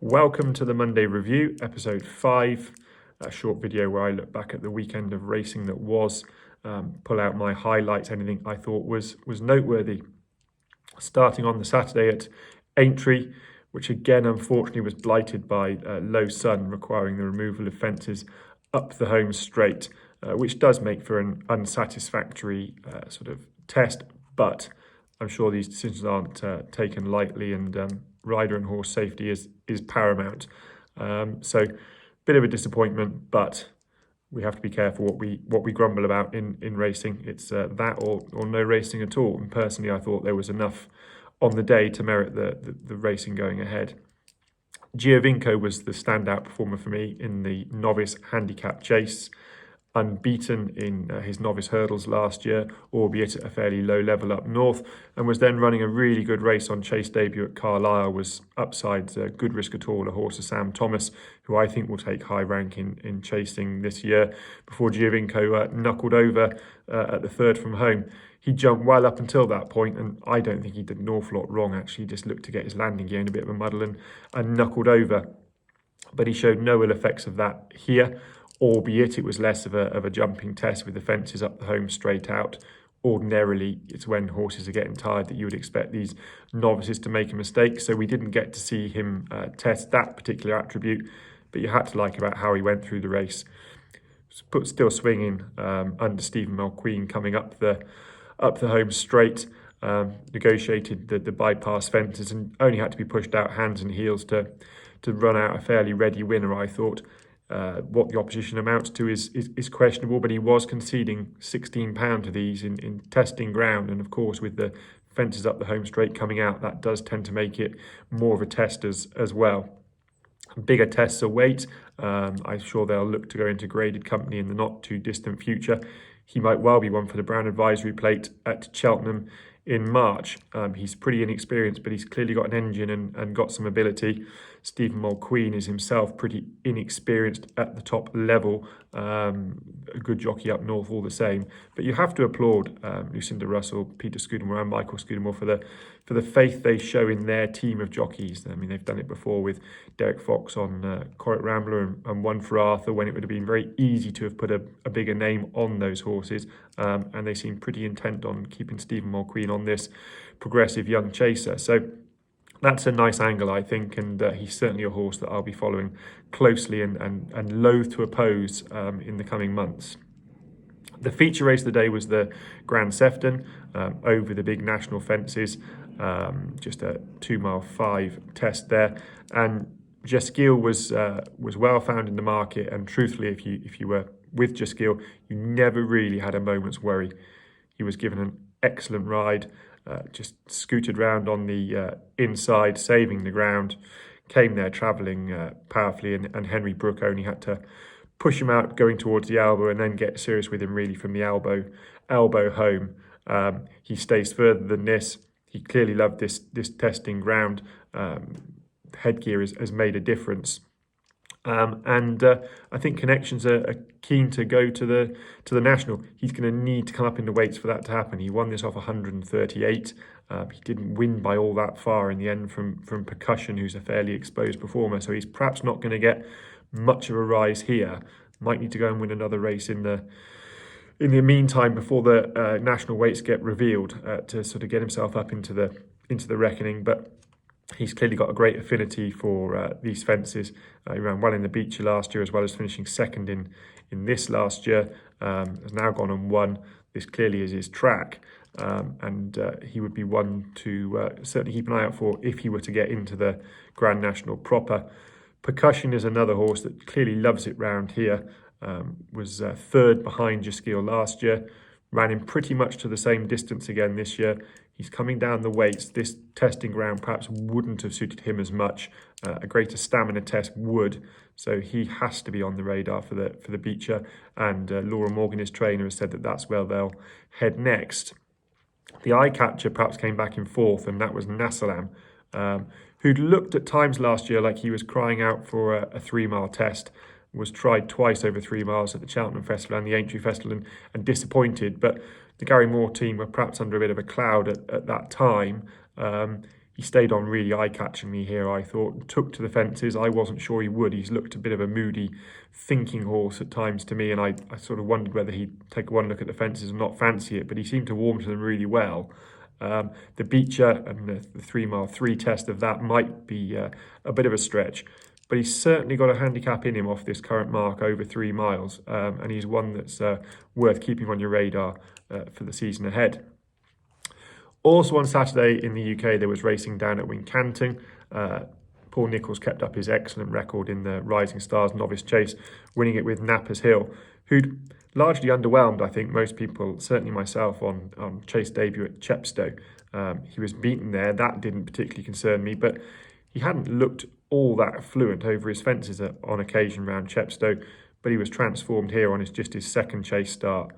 Welcome to the Monday Review, episode 5, a short video where I look back at the weekend of racing that was, pull out my highlights, anything I thought was noteworthy. Starting on the Saturday at Aintree, which again unfortunately was blighted by low sun, requiring the removal of fences up the home straight, which does make for an unsatisfactory sort of test, but I'm sure these decisions aren't taken lightly, and rider and horse safety is paramount. So bit of a disappointment, but we have to be careful what we grumble about in racing. It's that or no racing at all. And personally, I thought there was enough on the day to merit the racing going ahead. Giovinco was the standout performer for me in the novice handicap chase. Unbeaten in his novice hurdles last year, albeit at a fairly low level up north, and was then running a really good race on chase debut at Carlisle. Was upsides Good Risk at All, a horse of Sam Thomas, who I think will take high rank in chasing this year, before Giovinco knuckled over at the third from home. He jumped well up until that point, and I don't think he did an awful lot wrong, actually. He just looked to get his landing gear in a bit of a muddle and knuckled over. But he showed no ill effects of that here, albeit it was less of a jumping test with the fences up the home straight out. Ordinarily, it's when horses are getting tired that you would expect these novices to make a mistake, so we didn't get to see him test that particular attribute, but you had to like about how he went through the race. Still swinging under Stephen Mulqueen coming up the home straight, negotiated the bypass fences and only had to be pushed out hands and heels to run out a fairly ready winner, I thought. What the opposition amounts to is questionable, but he was conceding £16 to these in testing ground, and of course with the fences up the home straight coming out, that does tend to make it more of a test as well. Bigger tests await. I'm sure they'll look to go into graded company in the not too distant future. He might well be one for the Brown Advisory Plate at Cheltenham in March. He's pretty inexperienced, but he's clearly got an engine and got some ability. Stephen Mulqueen is himself pretty inexperienced at the top level, a good jockey up north all the same. But you have to applaud Lucinda Russell, Peter Scudamore and Michael Scudamore for the faith they show in their team of jockeys. I mean, they've done it before with Derek Fox on Corrit Rambler and one for Arthur, when it would have been very easy to have put a bigger name on those horses. And they seem pretty intent on keeping Stephen Mulqueen on this progressive young chaser. So that's a nice angle, I think, and he's certainly a horse that I'll be following closely and loath to oppose in the coming months. The feature race of the day was the Grand Sefton over the big national fences, just a 2-mile 5 test there, and Gesskille was well found in the market, and truthfully, if you were with Gesskille, you never really had a moment's worry. He was given an excellent ride, just scooted round on the inside, saving the ground, came there travelling powerfully, and Henry Brook only had to push him out going towards the elbow and then get serious with him really from the elbow home. He stays further than this. He clearly loved this testing ground. Headgear has made a difference. And I think connections are keen to go to the national. He's going to need to come up into weights for that to happen. He won this off 138. He didn't win by all that far in the end from Percussion, who's a fairly exposed performer. So he's perhaps not going to get much of a rise here. Might need to go and win another race in the meantime before the national weights get revealed to sort of get himself up into the reckoning. But he's clearly got a great affinity for these fences. He ran well in the Beecher last year, as well as finishing second in this last year. Has now gone and won. This clearly is his track, and he would be one to certainly keep an eye out for if he were to get into the Grand National proper. Percussion is another horse that clearly loves it round here. Was third behind Gesskille last year. Ran him pretty much to the same distance again this year. He's coming down the weights. This testing ground perhaps wouldn't have suited him as much. A greater stamina test would. So he has to be on the radar for the Beecher. And Laura Morgan, his trainer, has said that that's where they'll head next. The eye catcher perhaps came back in fourth, and that was Nassalam, who'd looked at times last year like he was crying out for a 3-mile test. Was tried twice over 3 miles at the Cheltenham Festival and the Aintree Festival and disappointed. But the Gary Moore team were perhaps under a bit of a cloud at that time. He stayed on really eye-catchingly here, I thought. Took to the fences. I wasn't sure he would. He's looked a bit of a moody, thinking horse at times to me, and I sort of wondered whether he'd take one look at the fences and not fancy it, but he seemed to warm to them really well. The Beecher and the 3 mile 3 test of that might be a bit of a stretch, but he's certainly got a handicap in him off this current mark over 3 miles, and he's one that's worth keeping on your radar for the season ahead. Also on Saturday in the UK, there was racing down at Wincanton. Paul Nicholls kept up his excellent record in the Rising Stars novice chase, winning it with Nappa Hill, who'd largely underwhelmed, I think, most people, certainly myself, on chase debut at Chepstow. He was beaten there. That didn't particularly concern me, but he hadn't looked all that fluent over his fences on occasion round Chepstow, but he was transformed here on just his second chase start.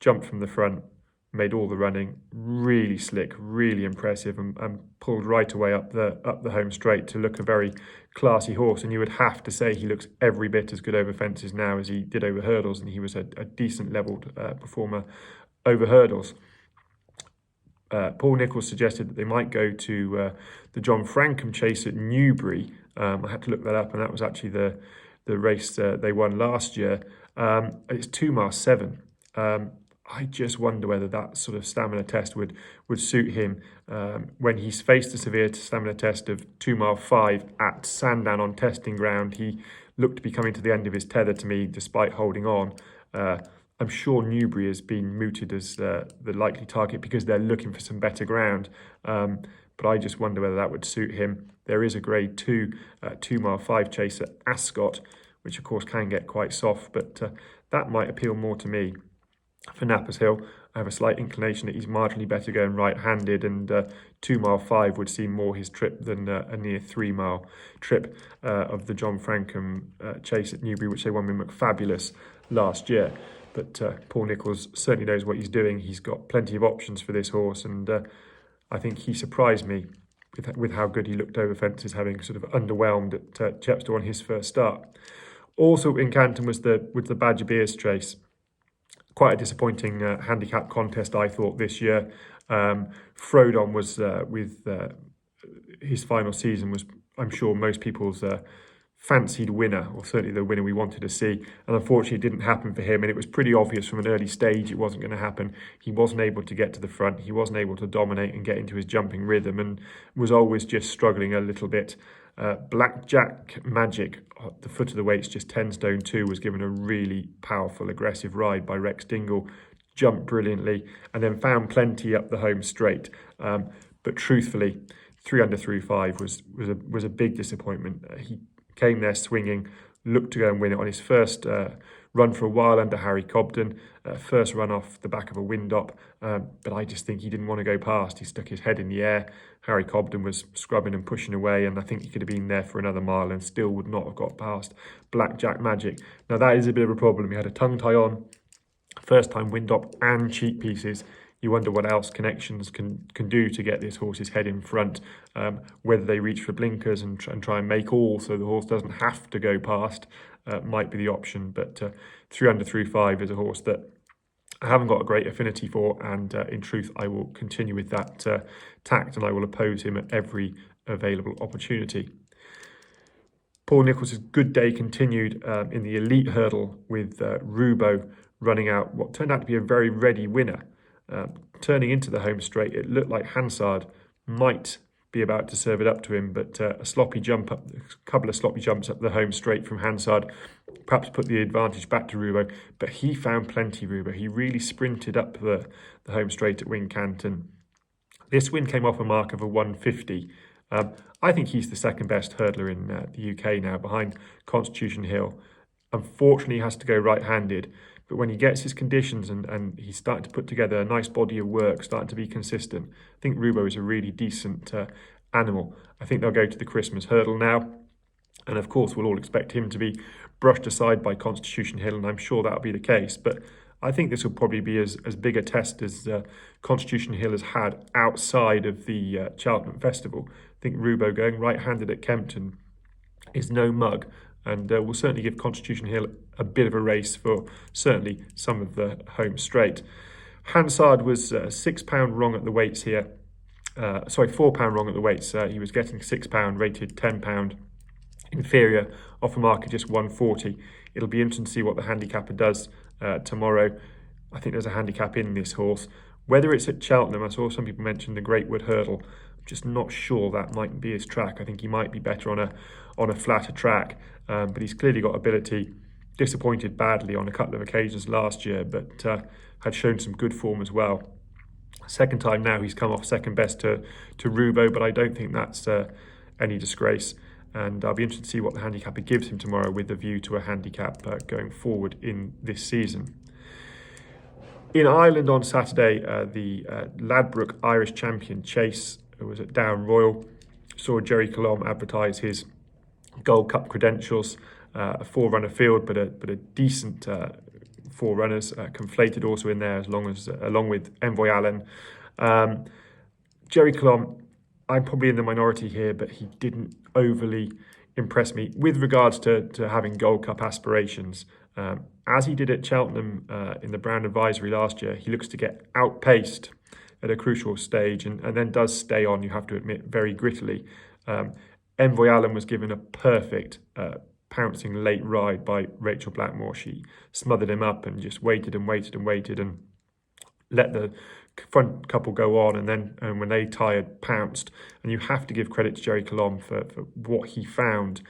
Jumped from the front, made all the running, really slick, really impressive, and pulled right away up the home straight to look a very classy horse. And you would have to say he looks every bit as good over fences now as he did over hurdles, and he was a decent levelled performer over hurdles. Paul Nicholls suggested that they might go to the John Francombe chase at Newbury. I had to look that up, and that was actually the race they won last year. It's 2 mile 7. I just wonder whether that sort of stamina test would suit him. When he's faced a severe stamina test of 2 mile 5 at Sandown on testing ground, he looked to be coming to the end of his tether to me, despite holding on. I'm sure Newbury has been mooted as the likely target because they're looking for some better ground. But I just wonder whether that would suit him. There is a grade 2 2 mile 5 chase at Ascot, which of course can get quite soft, but that might appeal more to me. For Nappa Hill, I have a slight inclination that he's marginally better going right-handed, and 2 mile 5 would seem more his trip than a near 3 mile trip of the John Francombe chase at Newbury, which they won with McFabulous last year. But Paul Nicholls certainly knows what he's doing. He's got plenty of options for this horse, and I think he surprised me with how good he looked over fences, having sort of underwhelmed at Chepstow on his first start. Also in Canton was the Badger Beers chase. Quite a disappointing handicap contest, I thought, this year. Frodon was with his final season was, I'm sure, most people's fancied winner, or certainly the winner we wanted to see, and unfortunately it didn't happen for him, and it was pretty obvious from an early stage it wasn't going to happen. He wasn't able to get to the front, he wasn't able to dominate and get into his jumping rhythm, and was always just struggling a little bit. Blackjack Magic at the foot of the weights, just 10 stone 2, was given a really powerful aggressive ride by Rex Dingle, jumped brilliantly and then found plenty up the home straight, but truthfully Threeunderthrufive was a big disappointment. He came there swinging, looked to go and win it on his first run for a while under Harry Cobden, first run off the back of a wind up, but I just think he didn't want to go past. He stuck his head in the air. Harry Cobden was scrubbing and pushing away, and I think he could have been there for another mile and still would not have got past Blackjack Magic. Now that is a bit of a problem. He had a tongue tie on, first time wind up and cheek pieces. You wonder what else connections can do to get this horse's head in front, whether they reach for blinkers and try and make all so the horse doesn't have to go past, might be the option. But Threeunderthrufive is a horse that I haven't got a great affinity for, and in truth I will continue with that tact, and I will oppose him at every available opportunity. Paul Nicholls' good day continued in the elite hurdle with Rubaud running out what turned out to be a very ready winner. Turning into the home straight, it looked like Hansard might be about to serve it up to him, but a couple of sloppy jumps up the home straight from Hansard perhaps put the advantage back to Rubaud, but he found plenty, Rubaud. He really sprinted up the home straight at Wincanton. This win came off a mark of a 150. I think he's the second best hurdler in the UK now, behind Constitution Hill. Unfortunately, he has to go right-handed, but when he gets his conditions and he's starting to put together a nice body of work, starting to be consistent, I think Rubio is a really decent animal. I think they'll go to the Christmas hurdle now, and of course we'll all expect him to be brushed aside by Constitution Hill, and I'm sure that'll be the case, but I think this will probably be as big a test as Constitution Hill has had outside of the Cheltenham Festival. I think Rubio going right-handed at Kempton is no mug, and will certainly give Constitution Hill a bit of a race for certainly some of the home straight. Hansard was £6 wrong at the weights here. £4 wrong at the weights. He was getting £6, rated £10 inferior, off a mark of just 140. It'll be interesting to see what the handicapper does tomorrow. I think there's a handicap in this horse. Whether it's at Cheltenham, I saw some people mention the Great Wood Hurdle. I'm just not sure that might be his track. I think he might be better on a flatter track, but he's clearly got ability. Disappointed badly on a couple of occasions last year, but had shown some good form as well. Second time now he's come off second best to Rubaud, but I don't think that's any disgrace. And I'll be interested to see what the handicapper gives him tomorrow, with a view to a handicap going forward in this season. In Ireland on Saturday, the Ladbrook Irish champion Chase, who was at Down Royal, saw Gerri Colombe advertise his Gold Cup credentials. A four-runner field, but a decent four runners. Conflated also in there, along with Envoy Allen. Gerri Colombe, I'm probably in the minority here, but he didn't overly impress me with regards to having Gold Cup aspirations. As he did at Cheltenham in the Brown Advisory last year, he looks to get outpaced at a crucial stage and then does stay on, you have to admit, very grittily. Envoy Allen was given a perfect pouncing late ride by Rachel Blackmore. She smothered him up and just waited and let the front couple go on, and then when they tired, pounced. And you have to give credit to Gerri Colombe for what he found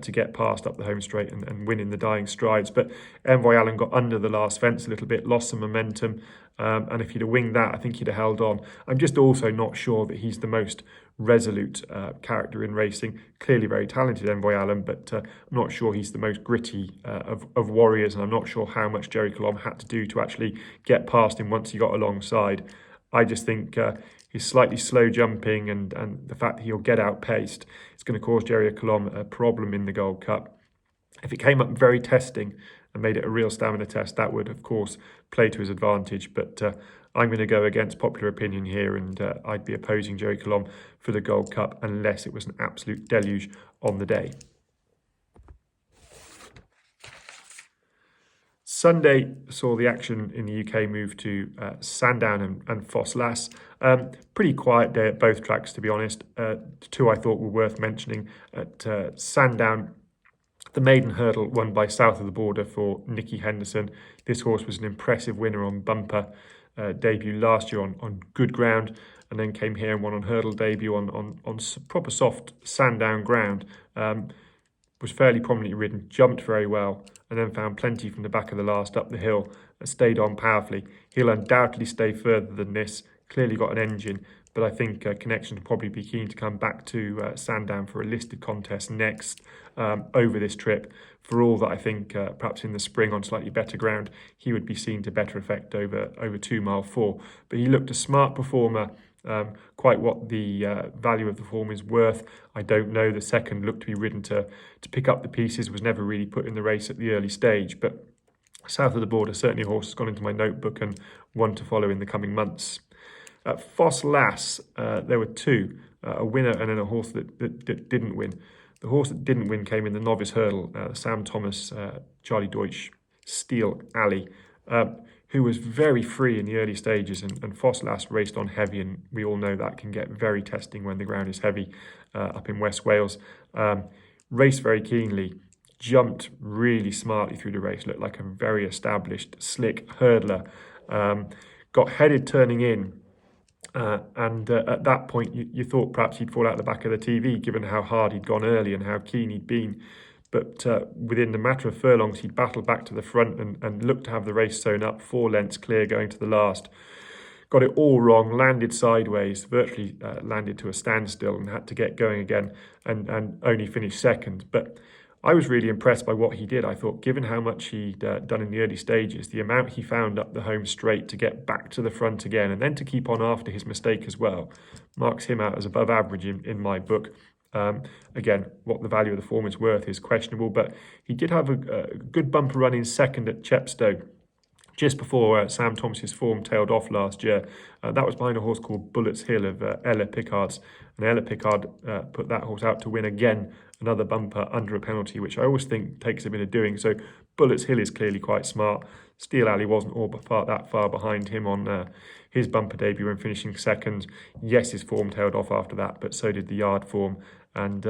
to get past up the home straight and win in the dying strides. But Envoy Allen got under the last fence a little bit, lost some momentum, and if he'd have winged that, I think he'd have held on. I'm just also not sure that he's the most resolute character in racing. Clearly very talented, Envoy Allen, but I'm not sure he's the most gritty of warriors, and I'm not sure how much Gerri Colombe had to do to actually get past him once he got alongside. I just think his slightly slow jumping and the fact that he'll get outpaced is going to cause Gerri Colombe a problem in the Gold Cup. If it came up very testing and made it a real stamina test, that would, of course, play to his advantage. But I'm going to go against popular opinion here, and I'd be opposing Gerri Colombe for the Gold Cup unless it was an absolute deluge on the day. Sunday saw the action in the UK move to Sandown and Ffos Las. Pretty quiet day at both tracks, to be honest. Two I thought were worth mentioning. At Sandown, the maiden hurdle won by Southoftheborder for Nicky Henderson. This horse was an impressive winner on bumper debut last year on good ground, and then came here and won on hurdle debut on proper soft Sandown ground. Was fairly prominently ridden, jumped very well, and then found plenty from the back of the last up the hill, and stayed on powerfully. He'll undoubtedly stay further than this, clearly got an engine, but I think Connection will probably be keen to come back to Sandown for a listed contest next over this trip. For all that I think perhaps in the spring on slightly better ground, he would be seen to better effect over 2 mile 4. But he looked a smart performer. Quite what the value of the form is worth, I don't know. The second looked to be ridden to pick up the pieces, was never really put in the race at the early stage. But Southoftheborder, certainly a horse has gone into my notebook and one to follow in the coming months. At Ffos Las, there were two, a winner and then a horse that didn't win. The horse that didn't win came in the novice hurdle, Sam Thomas, Charlie Deutsch, Steel Alley, who was very free in the early stages, and Ffos Las raced on heavy, and we all know that can get very testing when the ground is heavy up in West Wales. Raced very keenly, jumped really smartly through the race, looked like a very established, slick hurdler. Got headed turning in, and at that point you thought perhaps he'd fall out the back of the TV, given how hard he'd gone early and how keen he'd been. But within the matter of furlongs, he'd battled back to the front and looked to have the race sewn up, 4 lengths clear going to the last. Got it all wrong, landed sideways, virtually landed to a standstill and had to get going again and only finished second. But I was really impressed by what he did. I thought, given how much he'd done in the early stages, the amount he found up the home straight to get back to the front again and then to keep on after his mistake as well, marks him out as above average in my book. Again, what the value of the form is worth is questionable, but he did have a good bumper run in second at Chepstow. just before Sam Thomas's form tailed off last year. That was behind a horse called Bullets Hill of Ella Pickard's. And Ella Pickard put that horse out to win again, another bumper under a penalty, which I always think takes a bit of doing. So Bullets Hill is clearly quite smart. Steel Alley wasn't all that far behind him on his bumper debut when finishing second. Yes, his form tailed off after that, but so did the yard form. And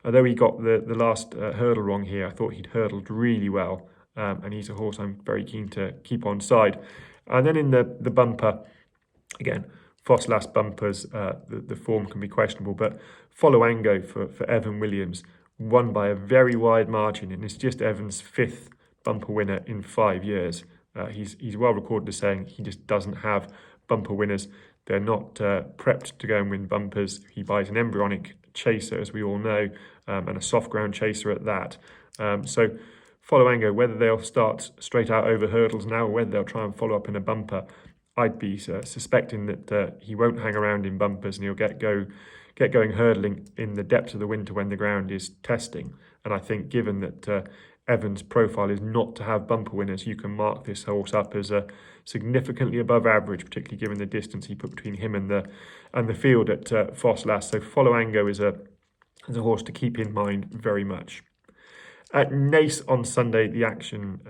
although he got the last hurdle wrong here, I thought he'd hurdled really well. And he's a horse I'm very keen to keep on side. And then in the bumper, again, Ffos Las bumpers, the form can be questionable, but Followango for Evan Williams won by a very wide margin, and it's just Evan's 5th bumper winner in 5 years. He's well recorded as saying he just doesn't have bumper winners. They're not prepped to go and win bumpers. He buys an embryonic chaser, as we all know, and a soft ground chaser at that. So Followango, whether they'll start straight out over hurdles now or whether they'll try and follow up in a bumper, I'd be suspecting that he won't hang around in bumpers and he'll get going hurdling in the depths of the winter when the ground is testing. And I think given that Evans' profile is not to have bumper winners, you can mark this horse up as a significantly above average, particularly given the distance he put between him and the field at Ffos Las. So Followango is a horse to keep in mind very much. At Naas on Sunday, the action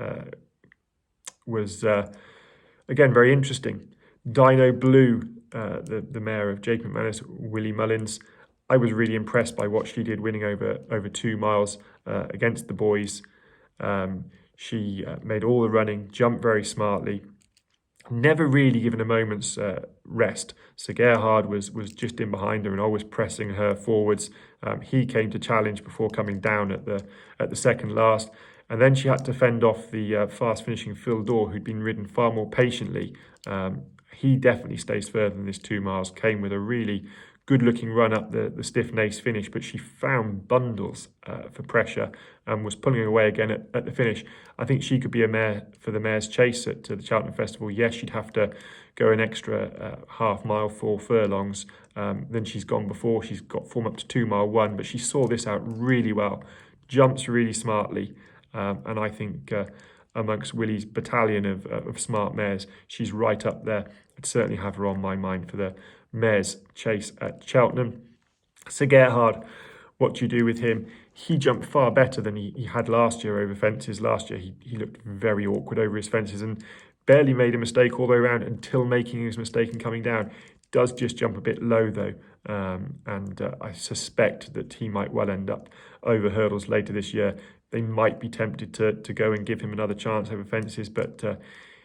was again very interesting. Dinoblue, the mare of Jake McManus, Willie Mullins, I was really impressed by what she did, winning over 2 miles against the boys. She made all the running, jumped very smartly, never really given a moment's rest. So Gerhard was just in behind her and always pressing her forwards. He came to challenge before coming down at the second last. And then she had to fend off the fast-finishing Frodon, who'd been ridden far more patiently. He definitely stays further than this 2 miles, came with a really good-looking run up the stiff Naas finish, but she found bundles for pressure and was pulling away again at the finish. I think she could be a mare for the Mare's Chase at the Cheltenham Festival. Yes, she'd have to go an extra half mile, 4 furlongs than she's gone before. She's got form up to 2 mile 1, but she saw this out really well, jumps really smartly, and I think amongst Willie's battalion of smart mares, she's right up there. I'd certainly have her on my mind for the Mare's Chase at Cheltenham. So Gerhard, what do you do with him? He jumped far better than he had last year over fences. Last year he looked very awkward over his fences and barely made a mistake all the way around until making his mistake and coming down. Does just jump a bit low though, and I suspect that he might well end up over hurdles later this year. They might be tempted to go and give him another chance over fences, but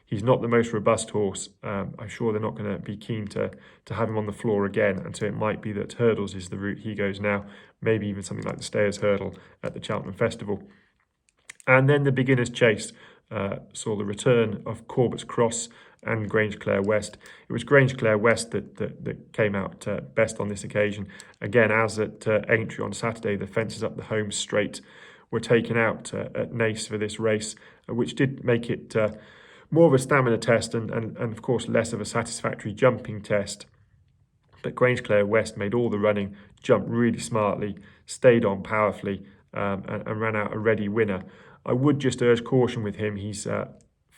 he's not the most robust horse. I'm sure they're not going to be keen to have him on the floor again, and so it might be that hurdles is the route he goes now, maybe even something like the Stayers Hurdle at the Cheltenham Festival. And then the Beginner's Chase saw the return of Corbetts Cross and Grangeclare West. It was Grangeclare West that came out best on this occasion. Again, as at Aintree on Saturday, the fences up the home straight were taken out at Naas for this race, which did make it more of a stamina test and of course less of a satisfactory jumping test. But Grangeclare West made all the running, jumped really smartly, stayed on powerfully, and ran out a ready winner. I would just urge caution with him. He's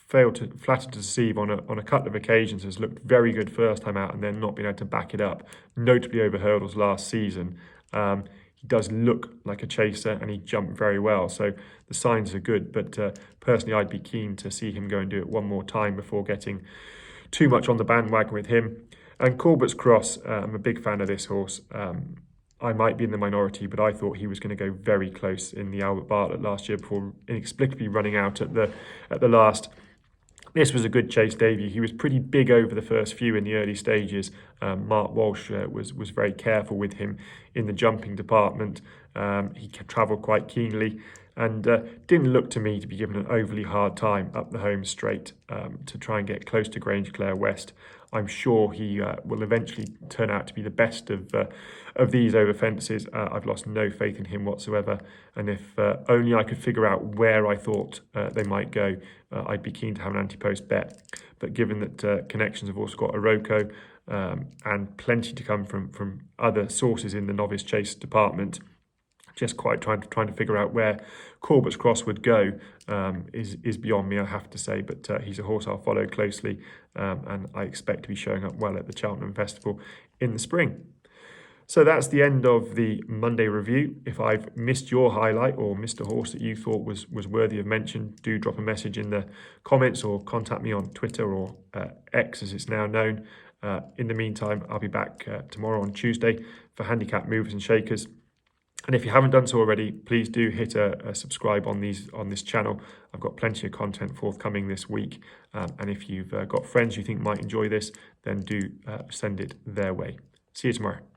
flattered to deceive on a couple of occasions, has looked very good first time out and then not been able to back it up, notably over hurdles last season. He does look like a chaser and he jumped very well, so the signs are good, but personally I'd be keen to see him go and do it one more time before getting too much on the bandwagon with him. And Corbetts Cross, I'm a big fan of this horse. I might be in the minority, but I thought he was going to go very close in the Albert Bartlett last year before inexplicably running out at the last. This was a good chase debut. He was pretty big over the first few in the early stages. Mark Walsh was very careful with him in the jumping department. He travelled quite keenly and didn't look to me to be given an overly hard time up the home straight to try and get close to Grangeclare West. I'm sure he will eventually turn out to be the best of these over fences. I've lost no faith in him whatsoever, and if only I could figure out where I thought they might go, I'd be keen to have an anti-post bet. But given that Connections have also got Iroko and plenty to come from other sources in the novice chase department, just quite trying to figure out where Corbetts Cross would go is beyond me, I have to say. But he's a horse I'll follow closely, and I expect to be showing up well at the Cheltenham Festival in the spring. So that's the end of the Monday review. If I've missed your highlight or missed a horse that you thought was worthy of mention, do drop a message in the comments or contact me on Twitter or X as it's now known. In the meantime, I'll be back tomorrow on Tuesday for handicap movers and shakers. And if you haven't done so already, please do hit a subscribe on this channel. I've got plenty of content forthcoming this week. And if you've got friends you think might enjoy this, then do send it their way. See you tomorrow.